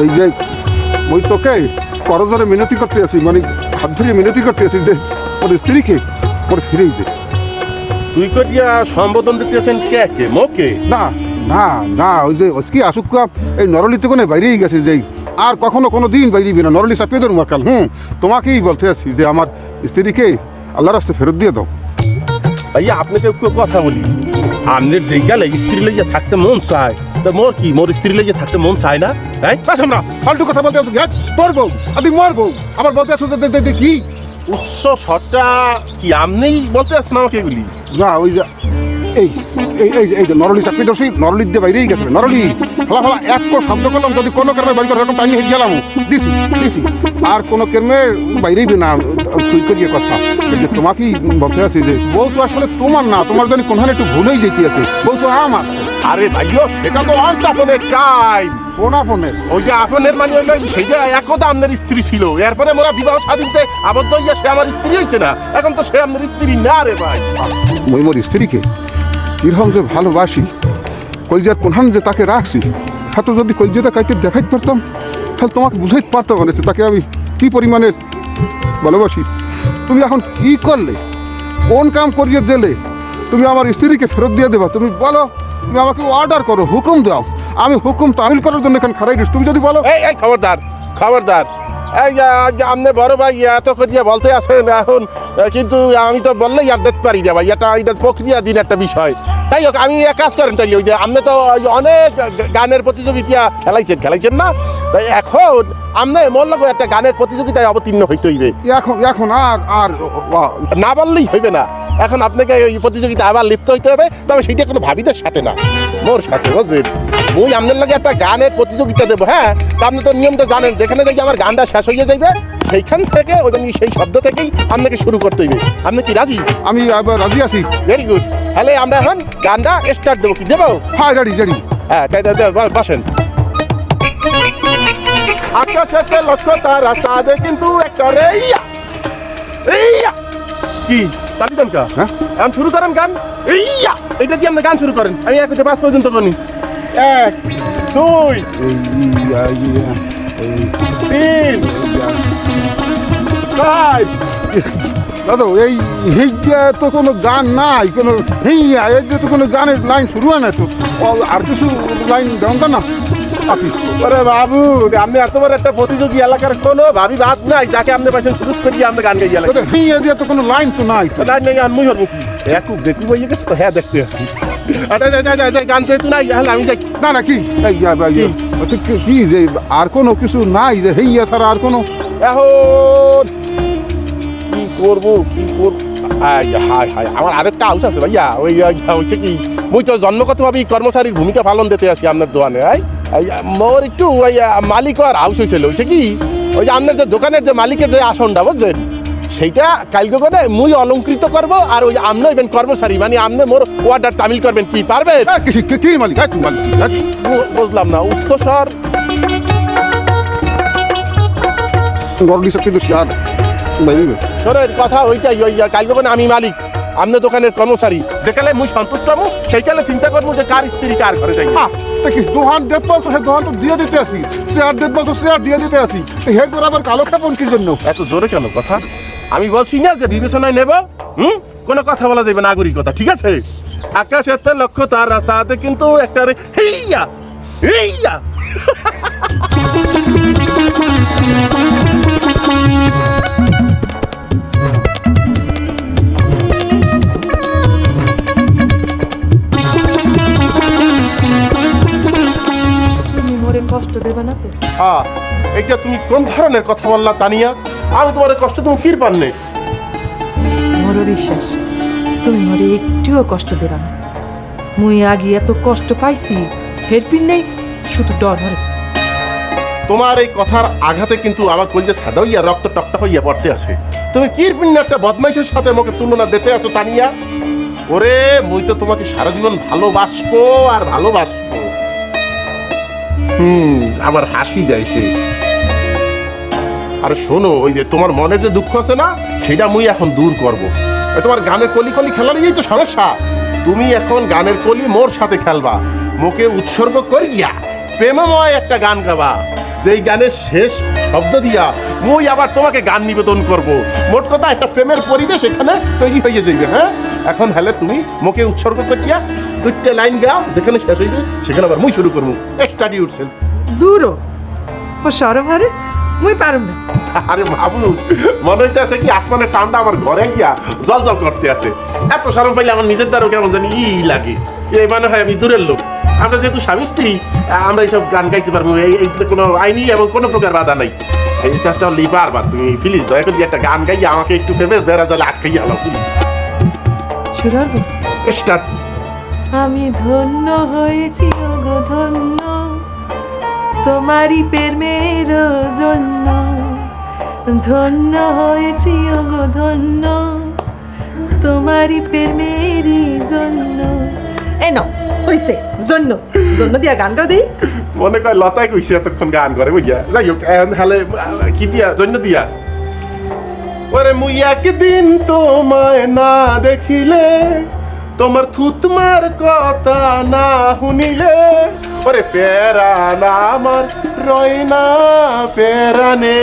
এই যে ওই তোকে করজরে মিনতি করতে আছি, মানে হাত ধরে মিনতি করতে আছি যে ওর স্ত্রীকে ওর ফিরেই দে। তুই কটিয়া সম্বোধন দিতেছেন কে মোকে? না না না, ওই যে কি আসুক এই নরলিতে কোনে বাইরেই গেছে যে আর কখনো কোনো দিন বাইরেবি না, নরলি চাপিয়ে দেন মাকাল। তোমাকেই বলতে আছি যে আমার স্ত্রীকে আল্লাহ রাস্তায় ফেরত দিয়ে দাও। ভাইয়া আপনাকে একটু কথা বলি, আপনার যে গেলে স্ত্রী লইয়া থাকতে মন চায়, তো মোর কি মোর স্ত্রী লইয়া থাকতে মন চায় না? হ্যাঁ না ফালতু কথা বলতে আছো, তোর বউ আমি মোর বউ, আবার বলতে আছো কি উৎস শটটা কি আপনিই বলতে আসছেন আমাকে এগুলি? না ওই যে এই এই এই এই যে নরলি চাকরি দোষী নরলির দিয়ে বাইরেই গেছে। নরলি ফলা ফলা এক শব্দ করলাম, যদি কোনো কারণে বাইরে এরকম টাইম হেঁটে গেলাম দিছি দিছি আর কোনো কেরমে বাইরেই না তুই করিয়ে কথা। এই যে তোমাকেই বলতে আছি যে বউ তো আসলে তোমার না, তোমার জানি কোনখানে একটু ভুলেই যেতে আছে, বউ তো আমার। আরে ভাইও সেটা তো অনস আপনের টাইম। কোন আপনের? ওই যে আপনের মানে হইলো সেই যে একদা আপনার স্ত্রী ছিল, এরপরে মোরা বিবাহ স্বাধীনতে আবদ্ধ হইয়া সে আমার স্ত্রী হয়েছে না, এখন তো সে আপনার স্ত্রী না রে ভাই। মই মোর স্ত্রীকে কিরকম যে ভালোবাসি, কলজার কোনখান যে তাকে রাখছি, হাতে যদি কলজাটা কাইতে দেখাইতে পারতাম তাহলে তোমাকে বুঝাইতে পারতাম না তাকে আমি কি পরিমাণের ভালোবাসি। তুমি এখন কি করলে, কোন কাম করিয়ে দিলে তুমি আমার স্ত্রীকে ফেরত দিয়ে দেবা? তুমি বলো, তুমি আমাকে অর্ডার করো, হুকুম দাও, আমি হুকুম তামিল করার জন্য এখানে খারাই দিস। তুমি যদি বলো এই এই খবরদার খবরদার, এই যে আপনি বড় ভাই এত করিয়া বলতে আসেন এখন, কিন্তু আমি তো বললেই আর দেখতে পারি না ভাই, এটা প্রক্রিয়া দিন একটা বিষয়। তাই হোক, আমি এক কাজ করেন তাই, ওই যে আপনি তো অনেক গানের প্রতিযোগিতা খেলাইছেন না, তাই এখন আপনি মন লাগবে একটা গানের প্রতিযোগিতায় অবতীর্ণ হইতে হইবে। এখন এখন আর আর না বললেই হইবে না, এখন আপনাকে ওই প্রতিযোগিতা আবার লিপ্ত হইতে হবে, তবে সেইটা কোনো ভাবিদের সাথে না, মোর সাথে। বুঝলেন, মুই আপনার লাগে একটা গানের প্রতিযোগিতা দেবো। হ্যাঁ, তা আপনি তো নিয়মটা জানেন, যেখানে দেখি আমার গানটা শেষ হয়ে যাইবে সেইখান থেকে ওই সেই শব্দ থেকেই আপনাকে শুরু করতে হইবে। আপনি কি রাজি? আমি রাজি আছি। ভেরি গুড, তাহলে আমরা এখন গানটা স্টার্ট দেবো। কি দেবো? হ্যাঁ রেডি রেডি। হ্যাঁ তাই বসেন। আকাশে লক্ষ্য তারা সাদে কিন্তু একটা রেইয়া রেইয়া কি তালি দেন কা? হ্যাঁ এখন শুরু করেন গান। এইয়া এটা দিয়ে আপনি গান শুরু করেন, আমি 1 থেকে 5 পর্যন্ত বলি। 1 2 3 5। দাদা এই হেইয়া তো কোনো গান নাই, কোনো হেইয়া এই যে তো কোনো গানের লাইন শুরু হয় না তো, আর কিছু লাইন দেন না আপনি। আরে বাবু, আপনি এত বড় একটা প্রতিযোগী এলাকার কোনো ভাবি বাদ নাই যাকে আপনি পাইছেন শুরু করিয়ে আপনি গান গাইয়া লাগে। হেইয়া দিয়ে তো কোনো লাইন তো নাই। লাইন নেই, আমি হর মুখি একটু দেখি বইয়ে গেছে তো। হ্যাঁ দেখতে আসছি। আচ্ছা গান যেহেতু নাই তাহলে আমি যাই। না না কি কি যে আর কোনো কিছু নাই যে হেইয়া ছাড়া আর কোনো? এখন কি করবো হায় হায়, আমার আরেকটা হাউস আছে ভাইয়া, ওই হচ্ছে কি মুই তো জন্মগতভাবে কর্মচারীর ভূমিকা পালন দিতে আসি আপনার দোকানে। মোর একটু ওই মালিক আর হাউস হয়েছিল, হয়েছে কি ওই যে আপনার যে দোকানের যে মালিকের যে আসনটা বুঝছেন, সেইটা কালকে করে মুই অলঙ্কৃত করবো, আর ওই আপনি হইবেন কর্মচারী, মানে আপনি মোর ওয়ার্ডার তামিল করবেন। কি পারবেন? কি মালিক? বুঝলাম না। উচ্চস্বর শোনেন কথা ওইটাই, ওই কালকে করে আমি মালিক, আপনার দোকানের কর্মচারী, যেখানে মুই সন্তুষ্ট হবো সেইখানে চিন্তা করবো যে কার স্ত্রী কার ঘরে যাই। দোহান দেখ বলতো, সে দোহান তো দিয়ে দিতে আসি, শেয়ার দেখ বলতো শেয়ার দিয়ে দিতে আসি, হেড করে আবার কালো খাপন কি জন্য? এত জোরে কেন কথা? আমি বলছি না যে বিবেচনায় নেব, কোনো কথা বলা যাবে না, নাগরিকতা। ঠিক আছে, আকাশের লক্ষ্য তার রাস্তাতে কিন্তু একটা হেইয়া হেইয়া। কষ্ট দেবে না তো? এটা তুমি কোন ধরনের কথা বললা তানিয়া? আমি তোমার কষ্ট তুমি কি পারলে? মোর বিশ্বাস তুমি মোরে একটুও কষ্ট দেবা না। মুই আগে এত কষ্ট পাইছি, হেরপিন নেই, শুধু ডর ধরে। তোমার এই কথার আঘাতে কিন্তু আমার কলজে সাদা হইয়া রক্ত টকটক হইয়া পড়তে আছে। তুমি কিরপিন একটা বদমাইশের সাথে আমাকে তুলনা দিতে আছো তানিয়া। ওরে মুই তো তোমাকে সারা জীবন ভালোবাসবো আর ভালোবাসবো। আমার হাসি দেয় সে। আর শোনো, ওই যে তোমার মনের যে দুঃখ আছে না, সেটা মুই এখন দূর করব। তোমার গানের কলি কলি খেলারই তো সমস্যা। তুমি এখন গানের কলি মোর সাথে খেলবা, মোকে উৎসর্গ করিয়া প্রেমময় একটা গান গাবা। যেই গানের শেষ শব্দ দিয়া মুই আবার তোমাকে গান নিবেদন করব। মোট কথা একটা প্রেমের পরিবেশ এখানে তৈরি হয়ে যাইবে। হ্যাঁ, এখন হলে তুমি মুখে উৎসর্গ করিয়া দুইটা লাইন গাও, যেখানে শেষ হইবে সেখানে আবার মুই শুরু করবো। Study yourself. দূরও ও সরম হারে মুই পারুম না। আরে বাবু, মনে হইতেছে কি আসমানের সাউন্ডটা আমার ঘরে গিয়া জল জল করতে আছে। এত শরম পাইলে আমার নিজের দ্বারও কেমন জানি লাগে। এই মানে হয় আমি দূরের লোক। আমরা যেহেতু স্বামী স্ত্রী, আমরা এইসব গান গাইতে পারবো, এইতে কোনো আইনি এবং কোনো প্রকার বাধা নাই। এই চারটা লিবার তুমি প্লিজ দয়া করে একটা গান গাইয়া আমাকে একটু প্রেমের বেড়া জলে আটকাইয়া হলো। শুরু করবো? স্টার্ট। আমি ধন্য হয়েছি গো ধন্য তোমারই প্রেমের জন্য, ধন্য হয়েছি গো ধন্য তোমারই প্রেমের জন্য। এই নাও হইছে জন্য, জন্য দিয়া গান গাও দেই। মনে কয় লতাই কইছে এতক্ষণ গান করে বুঝিয়া। যাই হোক, এখন তাহলে কি দিয়া জন্য দিয়া। ওরে মুই একদিন তোমায় না দেখিলে, তোমার থুতমার কথা না শুনিলে, ওরে পেরান আমার রয় না পেরানে।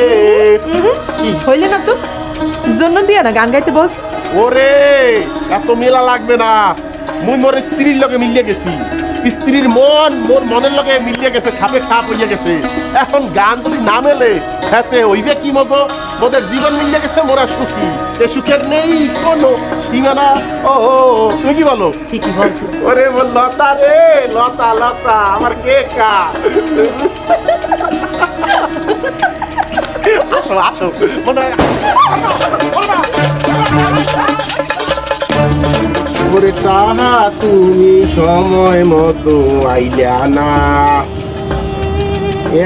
কি হইলে না তো জন্য দিয়া না গান গাইতে বলছ। ওরে এত মেলা লাগবে না, মুই মোর স্ত্রীর লগে মিলিয়ে গেছি। স্ত্রীর মন মোর মনের লগে মিলিয়ে গেছে, খাপে খাপ হইয়া গেছে। এখন গান যদি না মেলে হাতে হইবে কি মতো? মোদের জীবন মিলিয়ে গেছে, মোরা সুখী। এ সুখের নেই কোনো সীমানা। ও তুমি কি বলো? ঠিকই বলছ। ওরে মোর লতা রে, লতা লতা আমার কে কা। আসো আসো, মনে হয় ওরে তাহা তুমি সময় মতো আইলা না।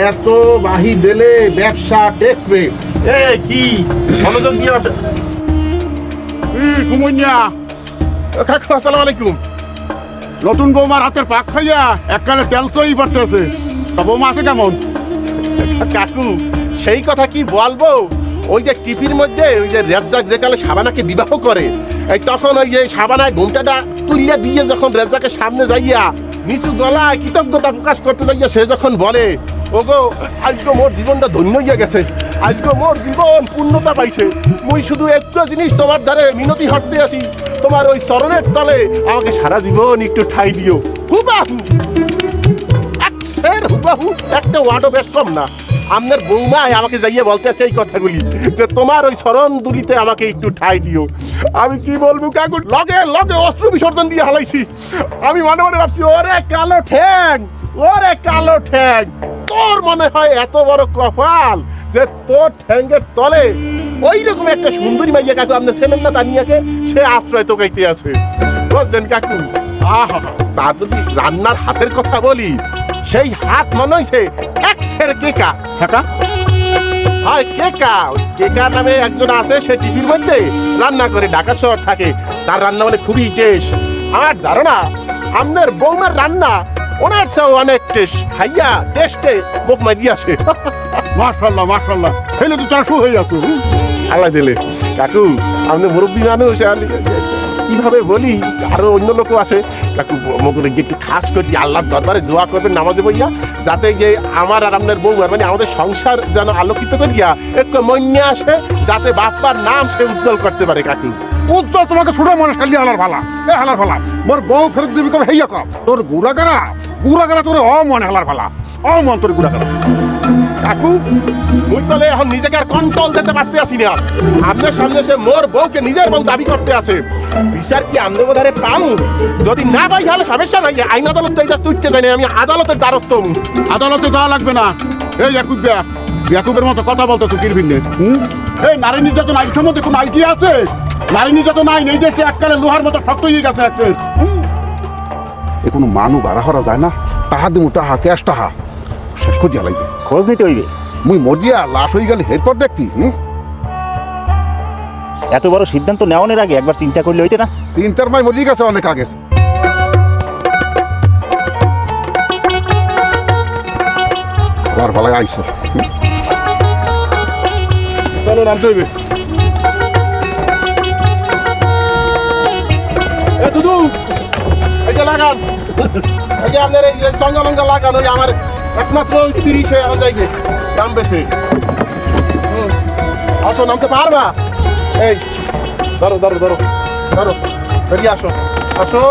এত বাহি দিলে ব্যবসা টেকবে। এ কি মনোযোগ দিয়ে সুমনিয়া, কাকু আসসালামু আলাইকুম। নতুন বৌমার হাতের পাক খাইয়া এককালে তেল তৈরি করতেছে। তা বৌমা আছে কেমন? কাকু সেই কথা কি বলবো, ওই যে টিভির মধ্যে ওই যে রেজ্জাক যেকালে শাবানাকে বিবাহ করে, এই তখন ওই যে শাবানায় ঘুমটাটা তুলিয়া দিয়ে যখন রেজ্জাকের সামনে যাইয়া নিচু গলায় কৃতজ্ঞতা প্রকাশ করতে যাইয়া সে যখন বলে, ওগো আজকে মোর জীবনটা ধন্য হইয়া গেছে, আজকে মোর জীবন পূর্ণতা পাইছে, মুই শুধু একটু জিনিস তোমার ধারে মিনতি হটতে আছি, তোমার ওই চরণের তলে আমাকে সারা জীবন একটু ঠাই দিও। হুবাহু হুবাহু একটা ওয়ার্ডও বেশ কম না। আপনার বৌমায় আমাকে যাইয়ে বলতেছে এই কথাগুলি, যে তোমার ওই শরণ দুলিতে আমাকে একটু ঠাই দিও। আমি কি বলবো কাকু, লগে লগে অস্ত্র বিসর্জন দিয়ে হালাইছি। আমি মনে মনে ভাবছি, ওরে কালো ঠ্যাং, ওরে কালো ঠ্যাং, তোর মনে হয় এত বড় কপাল যে তোর ঠ্যাঙ্গের তলে ওই রকম একটা সুন্দরী মাইয়া কাকু আপনি ছেলেন না তানিয়াকে, সে আশ্রয় তো গাইতে আছে বুঝছেন কাকু। আহা, তার যদি রান্নার হাতের কথা বলি, সেই হাত মনে হইছে এক্সের কেকা। হয় কেকা, কেকা নামে একজন আছে, সে টিভির মধ্যে রান্না করে, ঢাকা শহর থাকে, তার রান্না মানে খুবই টেস্ট। আমার ধারণা আপনার বৌমার রান্না ওনার চেয়েও অনেক টেস্ট, খাইয়া টেস্টে মুখ মারিয়ে আসে। মাশাআল্লাহ মাশাআল্লাহ, হেলে তো চাষু হয়ে যাচ্ছে। আল্লাহ দিলে কাকু, আপনি মুরব্বী মানুষ, কিভাবে বলি, আরো অন্য লোকও আসে কাকু, মনে একটু খাস করি আল্লাহর দরবারে দোয়া করবেন নামাজে বইয়া, যাতে যে আমার আর আপনার বউ মানে আমাদের সংসার যেন আলোকিত করিয়া একটু মন্যে আসে, যাতে বাপ্পার নাম সে উজ্জ্বল করতে পারে। কাকু উজ্জ্বল তোমাকে ছোট মানুষ খালি হালার ভালা, এ হালার ভালা মোর বউ ফেরত দিবি কবে হেইয়া কব তোর গুড়াগারা তোর অমন হালার ভালা, অমন তোর গুড়াগারা। কাকু মুই বলে এখন নিজেকে আর কন্ট্রোল দিতে পারতে আসি না, আপনার সামনে সে মোর বউকে নিজের বউ দাবি করতে আছে। বিচার কি আমনে বোধারে পামু? যদি না পাই তাহলে সমস্যা নাই, আইন আদালত তো এটা তুইতে দেয় না, আমি আদালতের দ্বারস্থ হমু। আদালতে যাওয়া লাগবে না। এই ইয়াকুবের মতো কথা বলতেছো কিরভিনে। এই নারী নির্যাতন আইনের মধ্যে কোনো আইডিয়া আছে? নারী নির্যাতন আইন এই দেশে এককালে লোহার মতো শক্ত হয়ে গেছে। এ কোনো মানু বাড়া হরা যায় না, টাহা দিমু টাহা, ক্যাশ টাহা শেষ করিয়া লাগবে। খোঁজ নিতে হইবে। মুই মরিয়া লাশ হয়ে গেলে এরপর দেখবি। এত বড় সিদ্ধান্ত নেওয়ার আগে একবার চিন্তা করলে হইতে না? চিন্তার মাই মরিয়ে গেছে অনেক আগে। আবার ভালো আইসো, চলো নামতে হইবে। দুদু এই যে লাগান, এই যে আপনার এই সঙ্গা মঙ্গা লাগান, ওই আমার একমাত্র স্ত্রী সে এখন যাইবে নামবে সে আসো নামতে পারবা এই ধরো ধরো ধরো ধরো বেরিয়ে আসো আসো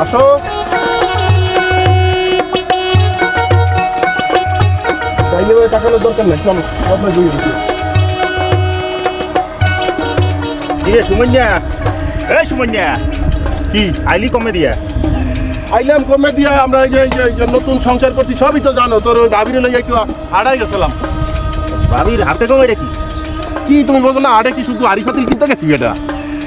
আসো চাইলে ওই টাকানোর দরকার নেই চলো আপনার দুই কিরে সুমন্যা, এই সুমন্যা, কি আইলি কমে দিয়া? আইলাম কমে দিয়া আমরা এই যে নতুন সংসার করছি সবই তো জানো তোর ওই ভাবির লইয়া একটু আড়াই গেছিলাম ভাবির হাতে কমে রেখি? কি তুমি বলছো না আড়ে কি শুধু আড়ি ফাতিল কিনতে গেছি এটা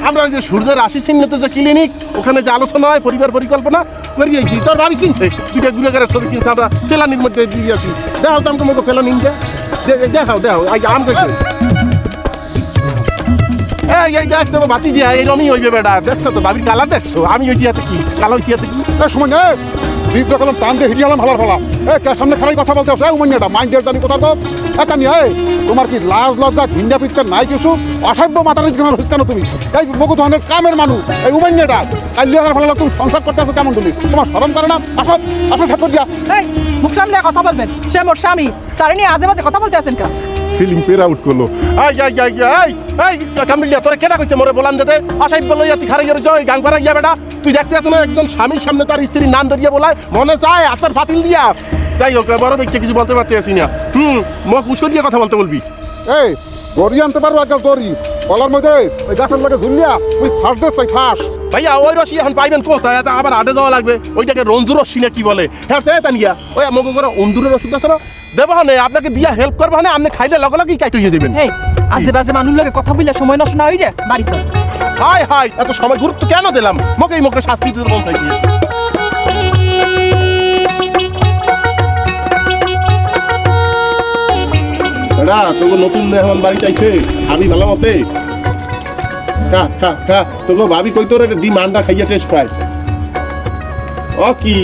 আমরা ওই যে সূর্যের রাশি চিহ্নিত যে ক্লিনিক ওখানে যে আলোচনা হয় পরিবার পরিকল্পনা করিয়েছি তোর ভাবি কিনছে দুটা ঘুরে ঘুরে ছবি কিনছে আমরা ফেলানির মধ্যে দিয়ে আসি দেখাও তো আমাকে ফেলানি দেখাও দেখাও আম গেছে এই দেখ তো বাতি যে এইরকমই হইবে বেটা দেখছো তো ভাবির কালার দেখছো আমি হয়েছি এত কি কালো হয়েছি এত কি সময় দীপ যখন টান দিয়ে হিরিয়ালাম ভালো ভালো সামনে খারাই কথা বলতে আসে উমান্যাটা মাইন্ডের জানি কথা তো একটা নিয়ে তোমার কি লাজ লজ্জা ঘিন্ডা পিকচার নাই কিছু অসভ্য মাতার কেন হচ্ছে কেন তুমি এই বহু ধরনের কামের মানুষ এই উমান্যাটা কালিয়া ভালো তুমি সংসার করতে আসো কেমন তুমি তোমার শরম করে না আসো আসো ছাত্র দিয়া এই মুখ সামলে কথা বলবেন, সে মোর স্বামী, তার নিয়ে আজে বাজে কথা বলতে আছেন কেন? ফিলিং পের আউট করলো কামড়িয়া তোরা কেটা কইছে মোরে বলান দে আসাই বললো তুই খারাই রইছ ওই গাং পাড়া গিয়া বেটা তুই দেখতে আছো না একজন স্বামীর সামনে তার স্ত্রীর নাম ধরিয়া বলায় মনে চায় আত্মার ফাতিল দিয়া যাই হোক বড় দেখতে কিছু বলতে পারতে আসি না মুখ উস্কো দিয়ে কথা বলতে বলবি এই গড়ি আনতে পারবো আজকাল গড়ি কলার মধ্যে ওই গাছের লোকে ঘুরলিয়া তুই ফাঁস দে চাই ফাঁস ভাইয়া ওই রশি এখন পাইবেন কোথায় আবার আডে দেওয়া লাগবে ওইটাকে রঞ্জু রশি না কি বলে হ্যাঁ তা নিয়া ওই আমাকে করে অন্দুরের রশি আছে না দেবো না আপনাকে দিয়া হেল্প করবো না আপনি খাইলে লগে লগেই কাইটে হয়ে দেবেন এই আজে বাজে মানুষ লাগে কথা বললে সময় নষ্ট না হই রে, বাড়ি চল। হাই হাই এত সময় গুরুত্ব কেন দিলাম মুখে শাস্তি দিতে বলতে এরা তোকে নতুন মেহমান বাড়ি চাইছে আমি ভালো মতে খা খা খা তোকে ভাবি কই তোর ডিম আন্ডা খাইয়া টেস্ট পায় ও কি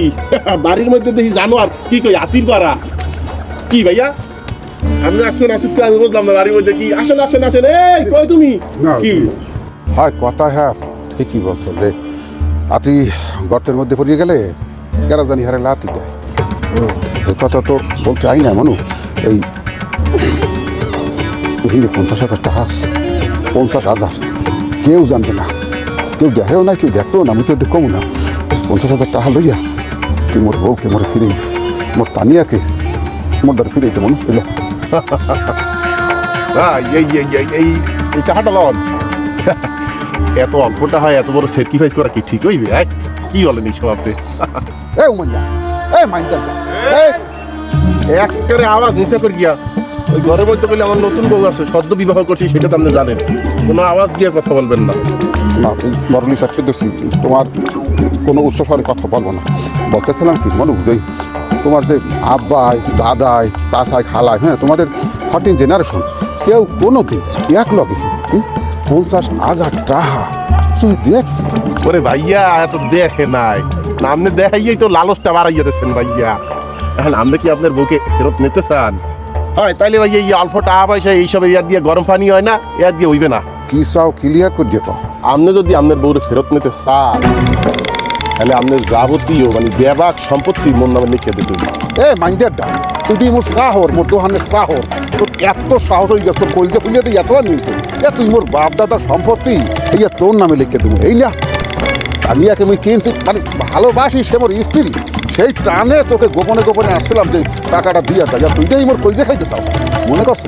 বাড়ির মধ্যে দেখি জানো আর কি কই আতির পাড়া কি ভাইয়া আপনি আসছেন আসুক আমি বুঝলাম না বাড়ির মধ্যে কি আসেন আসেন আসেন এই কই তুমি কি হয় কথা হ্যাঁ ঠিকই বলছো রে আতি গর্তের মধ্যে পড়িয়ে গেলে কেরা জানি হারে লাতি দেয় এই কথা তো বলতে আই না মানুষ এই 50,000 টাকা আছে 50,000 কেউ জানবে না কেউ দেখেও না কেউ দেখতেও না আমি তো একটু কমু না 50,000 টাকা লইয়া তুই মোর বউকে মোরে ফিরে মোর তানিয়াকে মোর দ্বার ফিরে মানুষ পেল এই টাকাটা লন এত অল্পটা হয় এত বড় স্যাক্রিফাইস করা কি ঠিক হইবে কি বলেন এই সব আপনি এ উমান্যা এ মাইন্ডার একেবারে আওয়াজ নিচে করে গিয়া ওই ঘরে বলতে বলে আমার নতুন বউ আছে সদ্য বিবাহ করছি সেটা তো আপনি জানেন কোনো আওয়াজ দিয়ে কথা বলবেন না বরলি সাথে দেখছি তোমার কোনো উচ্চস্বরে কথা বলবো না বলতেছিলাম কি মনে বুঝেই তোমার যে আব্বাই দাদাই চাচাই খালাই হ্যাঁ তোমাদের 14 জেনারেশন কেউ কোনো দিন এক লগে 50,000 টাকা তুই দেখছি ওরে ভাইয়া এত দেখে নাই না আপনি দেখাইয়াই তো লালসটা বাড়াইয়া দিয়েছেন ভাইয়া এখন আপনি কি আপনার বউকে ফেরত নিতে চান হয় তাইলে ভাইয়া এই অল্প টাকা পয়সা এইসব ইয়ার দিয়ে গরম পানি হয় না ইয়ার দিয়ে হইবে না কি চাও ক্লিয়ার করে দিয়ে আপনি যদি আপনার বউরে ফেরত নিতে চান তাহলে আপনার যাবতীয় মানে ব্যাপক সম্পত্তি মন নামে লিখে দিতে এ মাইন্ডার ডা তুই মোর সাহর মোর দোহানের সাহর তোর এত সাহস হয়ে গেছে তোর কলজা ফুলিয়ে তুই এত নিয়েছে এ তুই মোর বাপ দাদার সম্পত্তি এই তোর নামে লিখে দেবো এই না তানিয়াকে আমি কিনছি মানে ভালোবাসি সে মোর স্ত্রী সেই টানে তোকে গোপনে গোপনে আসছিলাম যে টাকাটা দিয়ে আসা তুই তো এই মোর কলজা খাইতে চাও মনে করছো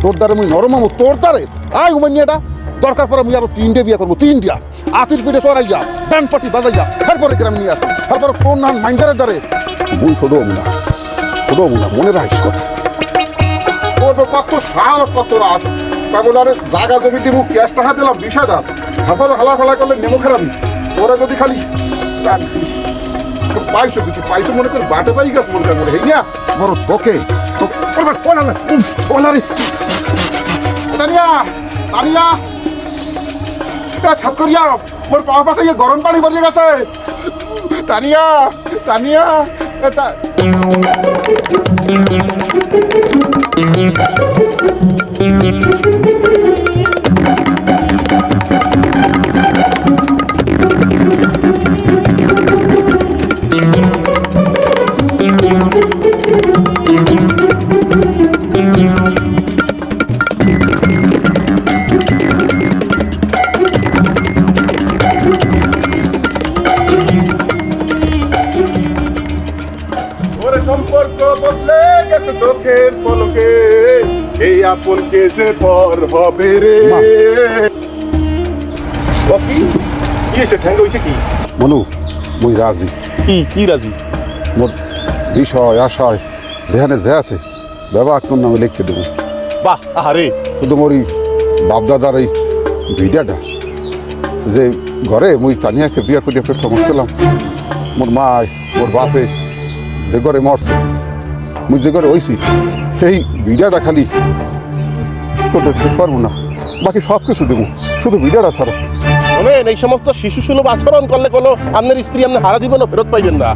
তোর দ্বারে মুই নরম আমো তোর দ্বারে আয় উমান্যাটা দরকার পরে আমি আরো 3টে বিয়ে করবো 3টা আতির পিঠে চড়াই যা ব্যান্ড পার্টি বাজাই যা তারপরে গ্রামে নিয়ে আসবো তারপরে তোর নাম মাইন্ডারের দ্বারে বুঝ ছোটো না মনে রাখিস কথা ও তো কত সাহস কত রাত তা বলে আরে জায়গা জমি দিব ক্যাশ টাকা দিলাম 20,000 তারপরে হালা ফালা করলে নেমো খারাপি ওরা যদি খালি পাইছো মনে করে বাটে পাই গেছ মনে করে হেয়া বড় তোকে তানিয়া ছাপ করিয়া মোর পাওয়া পাশে গরম পানি বলিয়ে গেছে তানিয়া তানিয়া সম্পর্ক বদলে গেছে চোখের পলকে, এই আপন কে যে পর হবে রে। ও কি কি হয়েছে, ঠ্যাঙ্গ হয়েছে কি? মনু মুই রাজি। কি কি রাজি? মোর বিষয় আশয় যেখানে যে আছে বাবা তোর নামে লিখতে দেবো। বাহ, আরে শুধু মোর এই বাপদাদার এই ভিডিওটা যে ঘরে মুই তানিয়াকে বিয়া করিয়া প্রথম আসছিলাম, মোর মা মোর বাপে যে ঘরে মরছে, মুই যে ঘরে হইছি সেই ভিডিওটা খালি তোর দেখতে পারবো না, বাকি সব কিছু দেবো, শুধু ভিডিওটা ছাড়া। শোনেন, এই সমস্ত শিশু সুলভ আচরণ করলে কোনো আপনার স্ত্রী আপনি হারা জীবনও ফেরত পাইবেন না।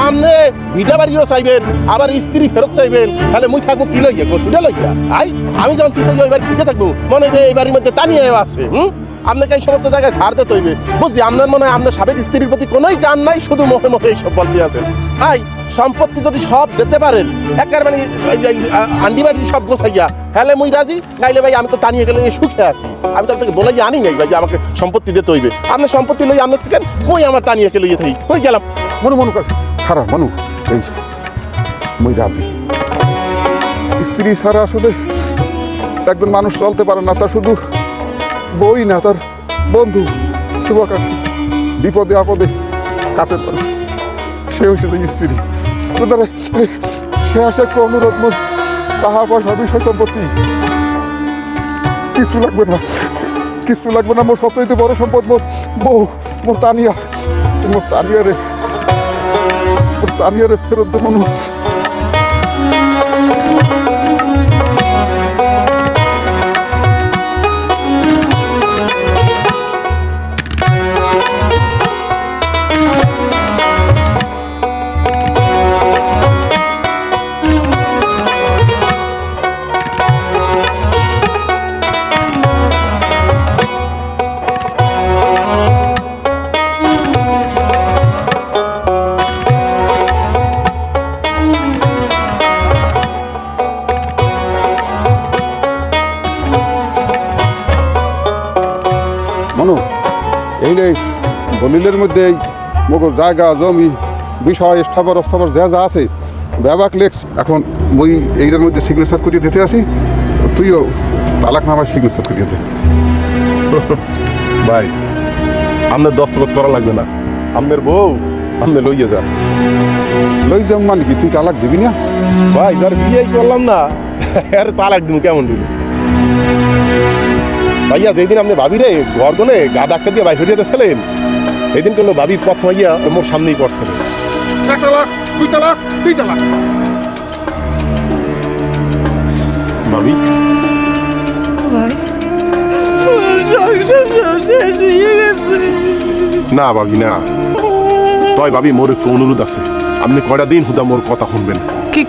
আপনি ভিটা বাড়িও চাইবেন, আবার স্ত্রী ফেরত চাইবেন, তাহলে মুই থাকবো কি লইয়া গোসুটা লইয়া? আই আমি যখন চিন্তা করি এবার ঠিকই থাকবো, মনে হয় এই বাড়ির মধ্যে টানিয়ে আছে। আপনাকে এই সমস্ত জায়গায় ছাড় দিতে হইবে। বুঝছি আপনার মনে হয় আপনার সাবেক স্ত্রীর প্রতি কোনোই টান নাই, শুধু মুখে মুখে এইসব বলতে আছেন। ভাই সম্পত্তি যদি সব দিতে পারেন একেবারে মানে আন্ডিবাড়ি সব গোছাইয়া, হ্যালে মুই রাজি, নাইলে ভাই আমি তো টানিয়ে গেলে সুখে আছি। আমি তো আপনাকে বলাই আনি নাই ভাই যে আমাকে সম্পত্তি দিতে হইবে। আপনার সম্পত্তি লই আপনার ঠিকান, মুই আমার টানিয়ে গেলে ইয়ে থাকি, ওই গেলাম। মনু মনু খারাপ মনু, এই মুই রাজি। স্ত্রী ছাড়া আসলে একজন মানুষ চলতে পারে না, তার শুধু বই না, তার বন্ধু শুভাকাঙ্ক্ষী, বিপদে আপদে কাছে পারে, সে হচ্ছে যে স্ত্রী। তোদের সে আসে একটা অনুরোধ, মোর টাকা পয়সা বিষয় সম্পত্তি কিছু লাগবে না, কিছু লাগবে না। মোর সবচেয়ে বড় সম্পদ মোর বউ, মোর তানিয়া, মোর তানিয়া রে, মোর তানিয়া রে ফেরত দে মনু। মনু এই যে দলিলের মধ্যে এই মগর জায়গা জমি বিষয় স্থাবর অস্থাবর যা যা আছে ব্যাবাক লেখ, এখন মুই এইটার মধ্যে সিগনেচার করিয়ে দিতে আসি, তুইও তালাক নামায় সিগনেচার করিয়ে দে। ভাই আপনার দস্তখত করা লাগবে না, আপনার বউ আপনি লইয়ে যান। লই যাম মানে কি, তুই তালাক দিবি না? ভাই যার বিয়েই করলাম না আর তালাক দিব কেমন দিল? ভাইয়া যেদিন আপনি ভাবি রে ঘর কোনে গা ডাক্তার দিয়ে বাইরে দিয়েছিলেন, এই দিন কোনো ভাবি পথ মাইয়া মোর সামনেই পড়ছে। এক তালাক, দুই তালাক, তিন তালাক। ভাবি না ভাবি না, তয় ভাবি মোর একটু অনুরোধ আছে, আপনি কয়টা দিন হুদা মোর কথা শুনবেন। কি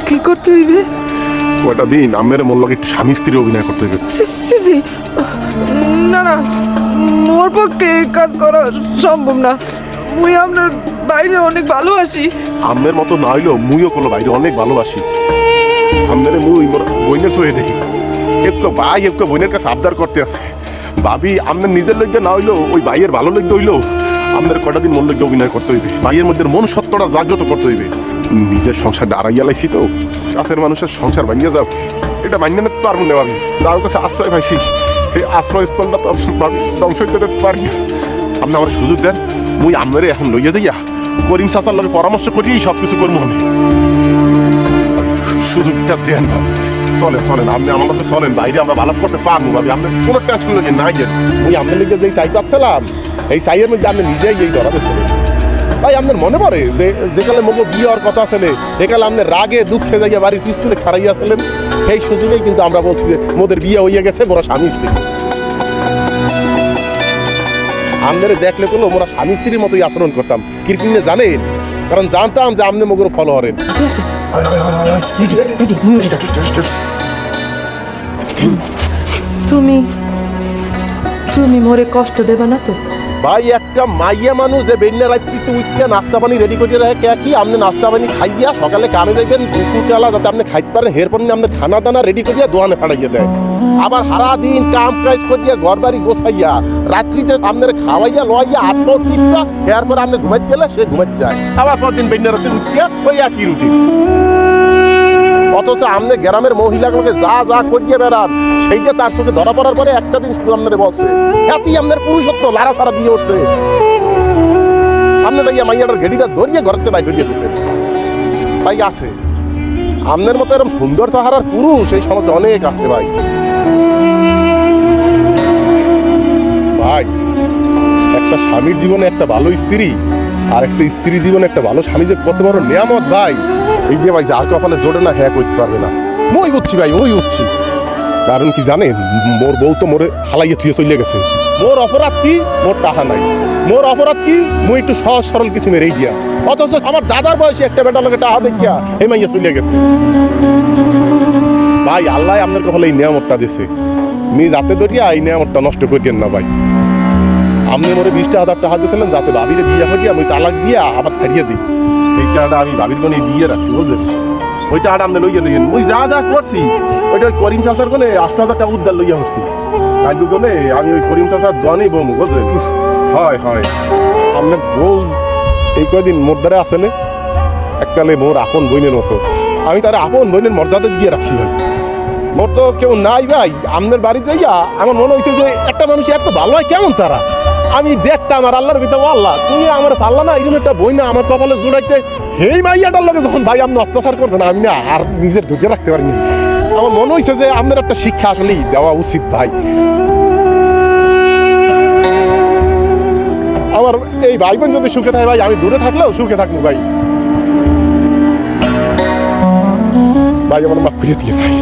কি করতে হইবে? কয়টা দিন আমের মোর লগে একটু স্বামী স্ত্রী অভিনয় করতে হবে। জি না না, মোর পক্ষে এই কাজ করা সম্ভব না। মুই আপনার বাইরে অনেক ভালোবাসি। আমের মতো না হইলেও মুইও কোনো বাইরে অনেক ভালোবাসি। আমাদের মুই মোর বইনের সহে দেখি, একটু ভাই একটু বোনের কাছে আবদার করতে আছে। ভাবি আপনার নিজের লজ্জা না হইলেও ওই ভাইয়ের ভালো লজ্জা হইলেও আপনার কটা দিন মন লজ্জা অভিনয় করতে হইবে, ভাইয়ের মধ্যে মন সত্যটা জাগ্রত করতে হইবে। নিজের সংসারটা আড়াইয়া লাইছি তো, কাছের মানুষের সংসার ভাঙিয়ে যাও, এটা মান্য না পারবো না ভাবি। যার কাছে আশ্রয় পাইছি এই আশ্রয়স্থলটা তো ভাবি ধ্বংস হইতে পারি না। আপনি আমার সুযোগ দেন, মুই আমরে এখন লইয়া যাইয়া করিম চাচার লগে পরামর্শ করিয়েই সব কিছু করবো আমি। সুযোগটা দেন ভাবি, চলেন চলেন, আপনি আমার কাছে চলেন, বাইরে আমরা ভালো করতে পারবো ভাবি। আপনি কোনো টেনশন লগে নাই যে মুই আপনার লিগে যেই চাই পাচ্ছিলাম, এই চাইয়ের মধ্যে আপনি নিজেই এই ধরা দিচ্ছেন। ভাই আপনার মনে পড়ে যে যেকালে মগ বিয়ে হওয়ার কথা ছেলে, সেকালে আপনি রাগে দুঃখে যাইয়া বাড়ির পিস্তুলে খারাইয়া ছিলেন, সেই সুযোগেই কিন্তু আমরা বলছি যে মোদের বিয়ে হইয়া গেছে, মোরা স্বামী স্ত্রী। আমাদের দেখলে কোনো মোরা স্বামী স্ত্রীর মতোই আচরণ করতাম, কিরকিনে জানেন, কারণ জানতাম যে আপনি মগর ফলো হরেন। তুমি তুমি মোরে কষ্ট দেবা না তো? ভাই একটা মাইয়া মানুষ যে বেন্যা রাত্রিতে উঠছে নাস্তা পানি রেডি করে রাখে কে কি আপনি নাস্তা পানি খাইয়া সকালে কামে যাইবেন দুপুরবেলা যাতে আপনি খাইতে পারেন এরপর আপনার খানা দানা রেডি করিয়া দোকানে ফাটাইয়া দেয় আবার সারাদিন কাম কাজ করিয়া ঘর বাড়ি গোছাইয়া রাত্রিতে আপনার খাওয়াইয়া লইয়া আত্মাও টিপটা এরপর আপনি ঘুমাইতে গেলে সে ঘুমাইতে যায় আবার পরদিন বেন্যা রাতে উঠিয়া ওই একই রুটিন অথচ আপনি গ্রামের মহিলাগুলোকে যা যা করিয়ে বেড়ান সেইটা তার চোখে ধরা পড়ার পরে একটা দিন শুধু আপনার বলছে এতই আপনার পুরুষত্ব লাড়া সারা দিয়ে উঠছে আপনি তাই মাইয়াটার ঘেড়িটা ধরিয়ে ঘরতে বাইর করিয়ে দিয়েছেন তাই আছে আপনার মতো এরকম সুন্দর চেহারার পুরুষ এই সমাজে অনেক আছে ভাই ভাই একটা স্বামীর জীবনে একটা ভালো স্ত্রী আর একটা স্ত্রী জীবনে একটা ভালো স্বামী যে কত বড় নিয়ামত ভাই এই যে ভাই যার কপালে জোটে না হ্যাঁ করতে পারবে না মই বুঝছি ভাই মই বুঝছি কারণ কি জানেন মোর বউ তো মোরে হালাইয়া থুয়ে চলে গেছে মোর অপরাধ কি মোর টাকা নাই মোর অপরাধ কি মুই একটু সহজ সরল কিছু মেরেই দিয়া অথচ আমার দাদার বয়সে একটা বেটা লোকে টাকা দেখিয়া এই মাইয়া চলে গেছে ভাই আল্লাহ আপনার কপালে এই নিয়ামতটা দিছে মি যাতে ধরিয়া এই নিয়ামতটা নষ্ট করিয়েন না ভাই আপনি মোরে 20,000 টাকা দিয়েছিলেন যাতে ভাবিরে বিয়ে করিয়া আমি তালাক দিয়া আবার ছাড়িয়ে দিই এই টাকাটা আমি ভাবির কোনে দিয়ে রাখছি বুঝলেন ওই টাকাটা আপনি লইয়া লইয়েন মুই যা যা করছি ওইটা ওই করিম চাচার কোনে 8,000 টাকা উদ্ধার লইয়া হচ্ছি কাজু কোনে আমি ওই করিম চাচার দোয়ানেই বমু বুঝলেন হয় হয় আপনার বউ এই কয়দিন মোর দ্বারা আসলে এককালে মোর আপন বইনের মতো আমি তার আপন বইনের মর্যাদা দিয়ে রাখছি ভাই মোর তো কেউ নাই ভাই আপনার বাড়ি যাইয়া আমার মনে হয়েছে যে একটা মানুষ এত ভালো হয় কেমন তারা আমি দেখতাম আর আল্লাহর ভিতরে আল্লাহ তুমি আমার পারলা না এরকম একটা বই না আমার কপালে জোড়াইতে হেই মাইয়াটার লোকে যখন ভাই আপনি অত্যাচার করছেন আমি না আর নিজের ঢুকে রাখতে পারিনি আমার মনে হয়েছে যে আপনার একটা শিক্ষা আসলেই দেওয়া উচিত ভাই আমার এই ভাই বোন যদি সুখে থাকে ভাই আমি দূরে থাকলেও সুখে থাকবো ভাই ভাই আমার মাফ করে দিয়ে ভাই